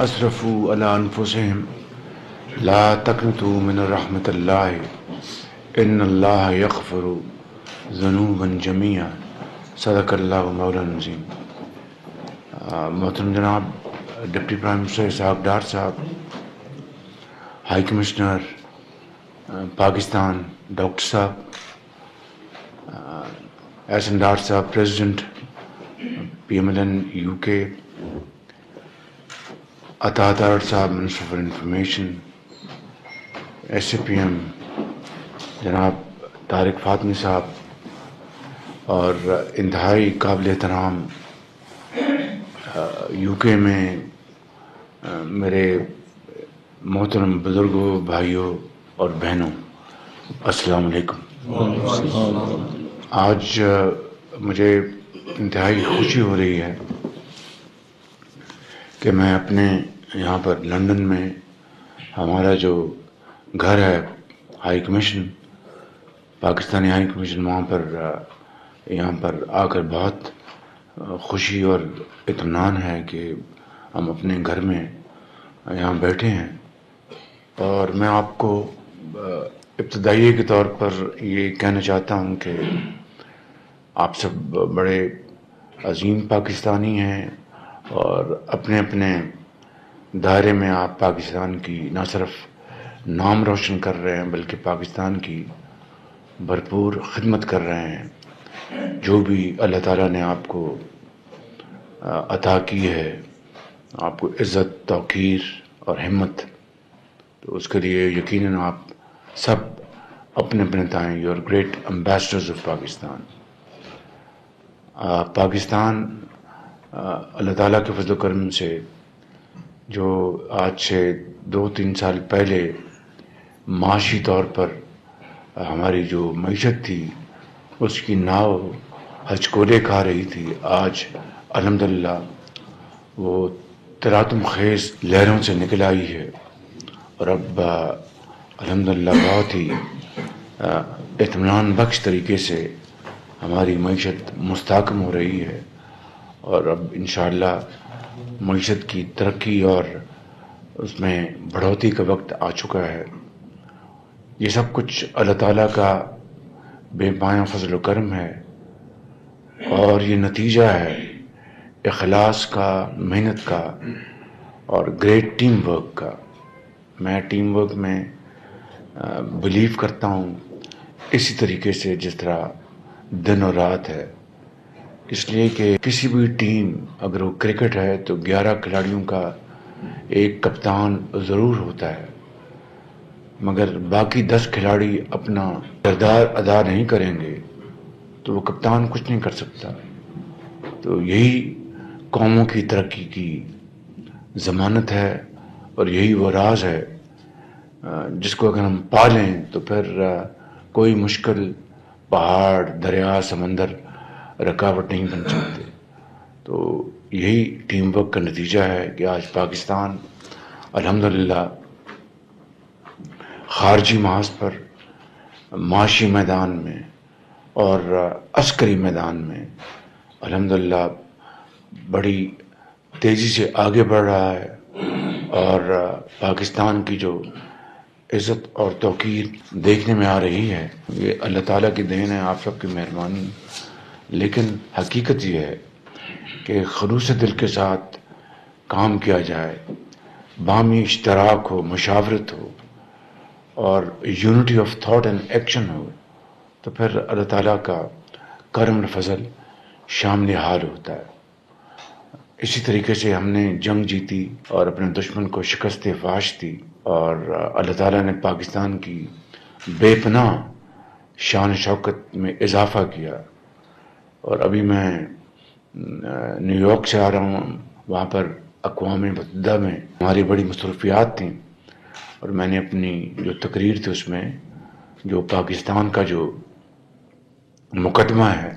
اسرفوا علی انفسهم لا تقنطوا من رحمت اللہ ان اللہ یغفر ذنوبا جميعا صدق اللہ مولانا العظیم۔ محترم جناب deputy prime minister Ishaq Dar صاحب، ہائی کمشنر پاکستان ڈاکٹر صاحب، احسن ڈار صاحب president P M L N U K, Ata Dar صاحب minister for information, S A P M جناب طارق فاطمی صاحب، اور انتہائی قابل احترام یو کے میں میرے محترم بزرگوں، بھائیوں اور بہنوں، السلام علیکم۔ آج مجھے انتہائی خوشی ہو رہی ہے کہ میں اپنے یہاں پر لندن میں ہمارا جو گھر ہے high commission, Pakistani high commission, وہاں پر یہاں پر آ کر بہت خوشی اور اطمینان ہے کہ ہم اپنے گھر میں یہاں بیٹھے ہیں۔ اور میں آپ کو ابتدائی کے طور پر یہ کہنا چاہتا ہوں کہ آپ سب بڑے عظیم پاکستانی ہیں اور اپنے اپنے دائرے میں آپ پاکستان کی نہ صرف نام روشن کر رہے ہیں بلکہ پاکستان کی بھرپور خدمت کر رہے ہیں۔ جو بھی اللہ تعالیٰ نے آپ کو عطا کی ہے، آپ کو عزت، توقیر اور ہمت، تو اس کے لیے یقیناً آپ سب اپنے اپنے تائیں you are great ambassadors of Pakistan. Pakistan اللہ تعالیٰ کے فضل و کرم سے جو آج سے 2-3 سال پہلے معاشی طور پر ہماری جو معیشت تھی اس کی ناؤ ہچکولے کھا رہی تھی، آج الحمدللہ وہ تراطم خیز لہروں سے نکل آئی ہے، اور اب الحمدللہ بہت ہی اطمینان بخش طریقے سے ہماری معیشت مستحکم ہو رہی ہے، اور اب انشاءاللہ معیشت کی ترقی اور اس میں بڑھوتری کا وقت آ چکا ہے۔ یہ سب کچھ اللہ تعالیٰ کا بے پایاں فضل و کرم ہے، اور یہ نتیجہ ہے اخلاص کا، محنت کا اور گریٹ ٹیم ورک کا۔ میں ٹیم ورک میں بلیو کرتا ہوں اسی طریقے سے جس طرح دن اور رات ہے، اس لیے کہ کسی بھی ٹیم، اگر وہ کرکٹ ہے تو 11 کھلاڑیوں کا ایک کپتان ضرور ہوتا ہے، مگر باقی 10 کھلاڑی اپنا کردار ادا نہیں کریں گے تو وہ کپتان کچھ نہیں کر سکتا۔ تو یہی قوموں کی ترقی کی ضمانت ہے، اور یہی وہ راز ہے جس کو اگر ہم پالیں تو پھر کوئی مشکل پہاڑ، دریا، سمندر رکاوٹ نہیں بن سکتے۔ تو یہی ٹیم ورک کا نتیجہ ہے کہ آج پاکستان الحمدللہ خارجی محاذ پر، معاشی میدان میں اور عسکری میدان میں الحمدللہ بڑی تیزی سے آگے بڑھ رہا ہے، اور پاکستان کی جو عزت اور توقیر دیکھنے میں آ رہی ہے یہ اللہ تعالیٰ کی دین ہے، آپ سب کی مہربانی۔ لیکن حقیقت یہ ہے کہ خلوص دل کے ساتھ کام کیا جائے، باہمی اشتراک ہو، مشاورت ہو اور unity of thought and action ہو، تو پھر اللہ تعالیٰ کا کرم اور فضل شامل حال ہوتا ہے۔ اسی طریقے سے ہم نے جنگ جیتی اور اپنے دشمن کو شکست فاش دی، اور اللہ تعالیٰ نے پاکستان کی بے پناہ شان شوکت میں اضافہ کیا۔ اور ابھی میں نیو یارک سے آ رہا ہوں، وہاں پر اقوام متحدہ میں ہماری بڑی مصروفیات تھیں، اور میں نے اپنی جو تقریر تھی اس میں جو پاکستان کا جو مقدمہ ہے،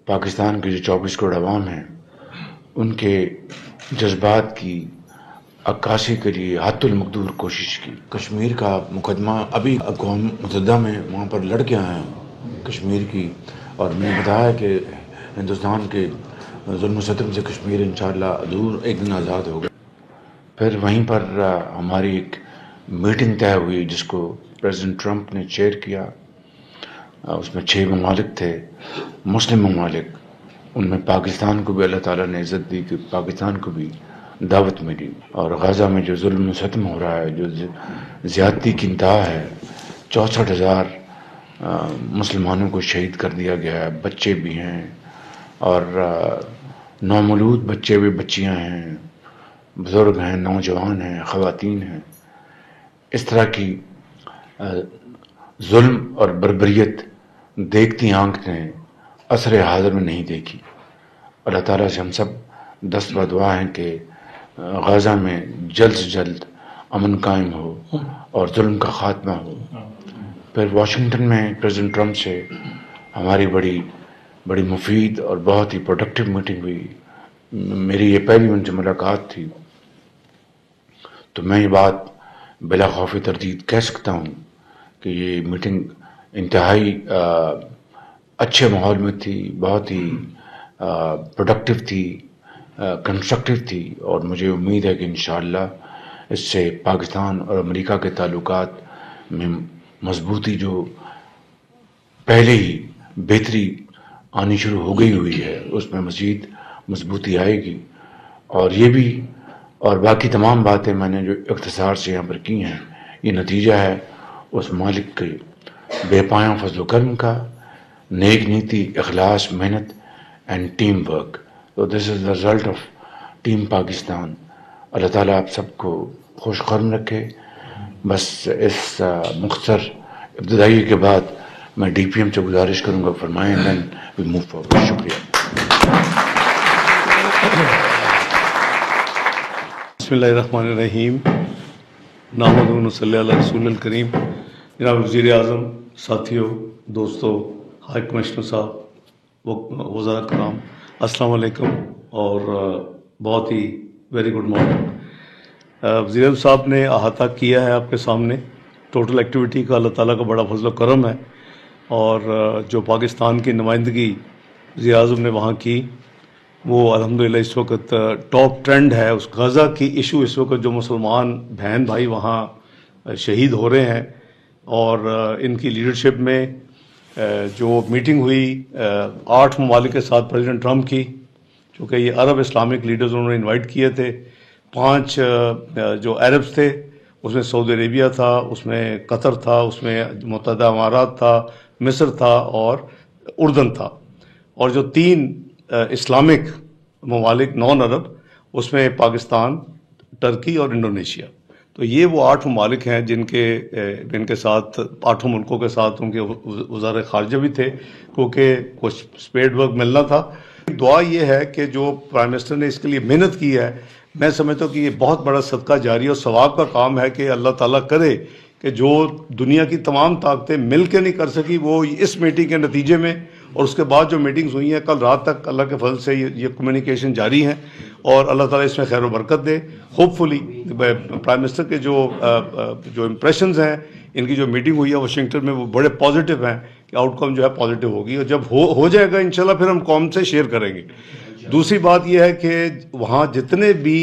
پاکستان کے جو 24 کروڑ عوام ہیں ان کے جذبات کی عکاسی کے لیے حد المقدور کوشش کی۔ کشمیر کا مقدمہ ابھی اقوام متحدہ میں وہاں پر لڑ کے آئے ہیں کشمیر کی، اور میں نے بتایا کہ ہندوستان کے ظلم و ستم سے کشمیر انشاءاللہ دور ایک دن آزاد ہوگا۔ پھر وہیں پر ہماری ایک میٹنگ طے ہوئی جس کو پریزیڈنٹ ٹرمپ نے چیئر کیا. اس میں 6 ممالک تھے، مسلم ممالک. ان میں پاکستان کو بھی اللہ تعالیٰ نے عزت دی کہ پاکستان کو بھی دعوت ملی. اور غزہ میں جو ظلم و ستم ہو رہا ہے، جو زیادتی کی انتہا ہے، 64,000 مسلمانوں کو شہید کر دیا گیا ہے. بچے بھی ہیں اور نومولود بچے بھی، بچیاں ہیں، بزرگ ہیں، نوجوان ہیں، خواتین ہیں. اس طرح کی ظلم اور بربریت دیکھتی آنکھ نے عصر حاضر میں نہیں دیکھی. اللہ تعالیٰ سے ہم سب دست بدعا ہیں کہ غزہ میں جلد سے جلد امن قائم ہو اور ظلم کا خاتمہ ہو. پھر واشنگٹن میں پریزیڈنٹ ٹرمپ سے ہماری بڑی مفید اور بہت ہی پروڈکٹیو میٹنگ ہوئی. میری یہ پہلی ان سے ملاقات تھی، تو میں یہ بات بلا خوف تردید کہہ سکتا ہوں کہ یہ میٹنگ انتہائی اچھے ماحول میں تھی، بہت ہی پروڈکٹیو تھی، کنسٹرکٹیو تھی. اور مجھے امید ہے کہ انشاءاللہ اس سے پاکستان اور امریکہ کے تعلقات میں مضبوطی، جو پہلے ہی بہتری آنی شروع ہو گئی ہوئی ہے، اس میں مزید مضبوطی آئے گی. اور یہ بھی اور باقی تمام باتیں میں نے جو اختصار سے یہاں پر کی ہیں، یہ نتیجہ ہے اس مالک کے بے پایاں فضل و کرم کا، نیک نیتی، اخلاص، محنت اینڈ ٹیم ورک. تو دس از دا رزلٹ آف ٹیم پاکستان. اللہ تعالیٰ آپ سب کو خوش قدم رکھے. بس اس مختصر ابتدائی کے بعد میں ڈی پی ایم سے گزارش کروں گا فرمائیں، دین وی موو فارورڈ. شکریہ. بسم اللہ الرحمن الرحیم. نحمدہ و نصلی علی رسول الکریم. جناب وزیر اعظم، ساتھیوں، دوستوں، ہائی کمشنر صاحب، وزراء کرام، السلام علیکم اور بہت ہی ویری گڈ مارننگ. وزیر اعظم صاحب نے احاطہ کیا ہے آپ کے سامنے ٹوٹل ایکٹیویٹی کا. اللہ تعالیٰ کا بڑا فضل و کرم ہے. اور جو پاکستان کی نمائندگی وزیر اعظم نے وہاں کی، وہ الحمدللہ اس وقت ٹاپ ٹرینڈ ہے. اس غزہ کی ایشو اس وقت جو مسلمان بہن بھائی وہاں شہید ہو رہے ہیں، اور ان کی لیڈرشپ میں جو میٹنگ ہوئی 8 ممالک کے ساتھ پریزیڈنٹ ٹرمپ کی، چونکہ یہ عرب اسلامک لیڈرز انہوں نے انوائٹ کیے تھے. 5 جو عربز تھے، اس میں سعودی عربیہ تھا، اس میں قطر تھا، اس میں متحدہ امارات تھا، مصر تھا اور اردن تھا. اور جو 3 اسلامک ممالک نان عرب، اس میں پاکستان، ٹرکی اور انڈونیشیا. تو یہ وہ 8 ممالک ہیں جن کے ساتھ 8 ملکوں کے ساتھ ان کے وزراء خارجہ بھی تھے، کیونکہ کچھ اسپیڈ ورک ملنا تھا. دعا یہ ہے کہ جو پرائم منسٹر نے اس کے لیے محنت کی ہے، میں سمجھتا ہوں کہ یہ بہت بڑا صدقہ جاری اور ثواب کا کام ہے کہ اللہ تعالیٰ کرے کہ جو دنیا کی تمام طاقتیں مل کے نہیں کر سکی، وہ اس میٹنگ کے نتیجے میں اور اس کے بعد جو میٹنگز ہوئی ہیں کل رات تک، اللہ کے فضل سے یہ کمیونیکیشن جاری ہیں، اور اللہ تعالیٰ اس میں خیر و برکت دے. ہوپ فلی پرائم منسٹر کے جو امپریشنز ہیں، ان کی جو میٹنگ ہوئی ہے واشنگٹن میں، وہ بڑے پازیٹیو ہیں کہ آؤٹ کم جو ہے پازیٹیو ہوگی، اور جب ہو جائے گا انشاءاللہ پھر ہم قوم سے شیئر کریں گے. دوسری بات یہ ہے کہ وہاں جتنے بھی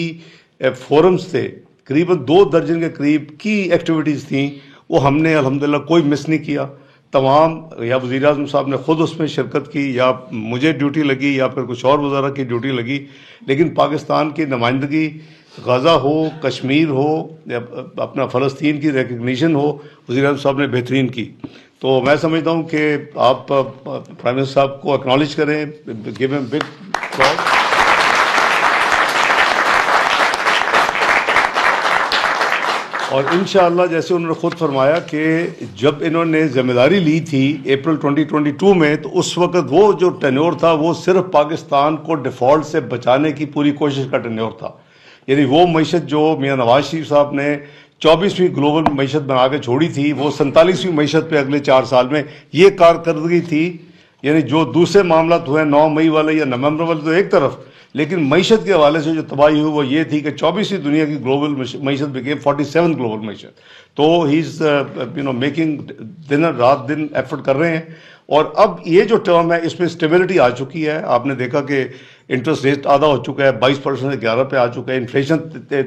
فورمز تھے، قریباً 2 درجن کے قریب کی ایکٹیویٹیز تھیں، وہ ہم نے الحمدللہ کوئی مس نہیں کیا. تمام یا وزیر اعظم صاحب نے خود اس میں شرکت کی، یا مجھے ڈیوٹی لگی، یا پھر کچھ اور وزراء کی ڈیوٹی لگی، لیکن پاکستان کی نمائندگی غزہ ہو، کشمیر ہو، یا اپنا فلسطین کی ریکگنیشن ہو، وزیر اعظم صاحب نے بہترین کی. تو میں سمجھتا ہوں کہ آپ پرائم منسٹر صاحب کو اکنالج کریں، گیو ایم بگ اپلاؤز. اور انشاءاللہ جیسے انہوں نے خود فرمایا کہ جب انہوں نے ذمہ داری لی تھی اپریل 2022 میں، تو اس وقت وہ جو ٹینیور تھا وہ صرف پاکستان کو ڈیفالٹ سے بچانے کی پوری کوشش کا ٹینیور تھا. یعنی وہ معیشت جو میاں نواز شریف صاحب نے 24ویں گلوبل معیشت بنا کے چھوڑی تھی، وہ 47ویں معیشت پہ اگلے 4 سال میں یہ کارکردگی تھی. یعنی جو دوسرے معاملات ہوئے 9 مئی والے یا نومبر والے تو ایک طرف، لیکن معیشت کے حوالے سے جو تباہی ہوئی وہ یہ تھی کہ 24ویں دنیا کی گلوبل معیشت بکیم 47 گلوبل معیشت. تو ہی از میکنگ دن رات دن ایفرٹ کر رہے ہیں. اور اب یہ جو ٹرم ہے اس میں اسٹیبلٹی آ چکی ہے. آپ نے دیکھا کہ انٹرسٹ ریٹ آدھا ہو چکا ہے, 22% سے 11 پہ آ چکا ہے. انفلیشن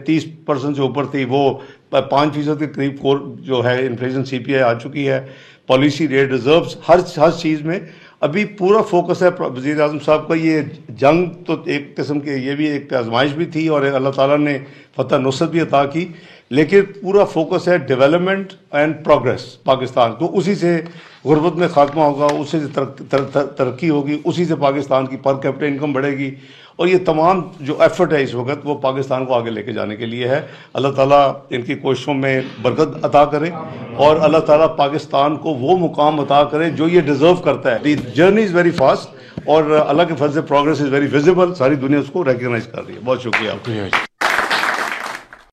30% سے اوپر تھی, وہ 5% کے قریب جو ہے انفلیشن CPI آ چکی ہے. پالیسی ریٹ ریزروز ہر چیز میں ابھی پورا فوکس ہے وزیر اعظم صاحب کا. یہ جنگ تو ایک قسم کے یہ بھی ایک آزمائش بھی تھی اور اللہ تعالیٰ نے فتح نصرت بھی عطا کی, لیکن پورا فوکس ہے ڈیولپمنٹ اینڈ پروگریس پاکستان کو. اسی سے غربت میں خاتمہ ہوگا, اسی سے ترقی ہوگی, اسی سے پاکستان کی پر کیپٹا انکم بڑھے گی. اور یہ تمام جو ایفرٹ ہے اس وقت وہ پاکستان کو آگے لے کے جانے کے لیے ہے. اللہ تعالیٰ ان کی کوششوں میں برکت عطا کرے اور اللہ تعالیٰ پاکستان کو وہ مقام عطا کرے جو یہ ڈیزرو کرتا ہے. The journey is very fast اور اللہ کے فضل سے پروگریس از ویری ویزیبل. ساری دنیا اس کو ریکگنائز کر رہی ہے. بہت شکریہ.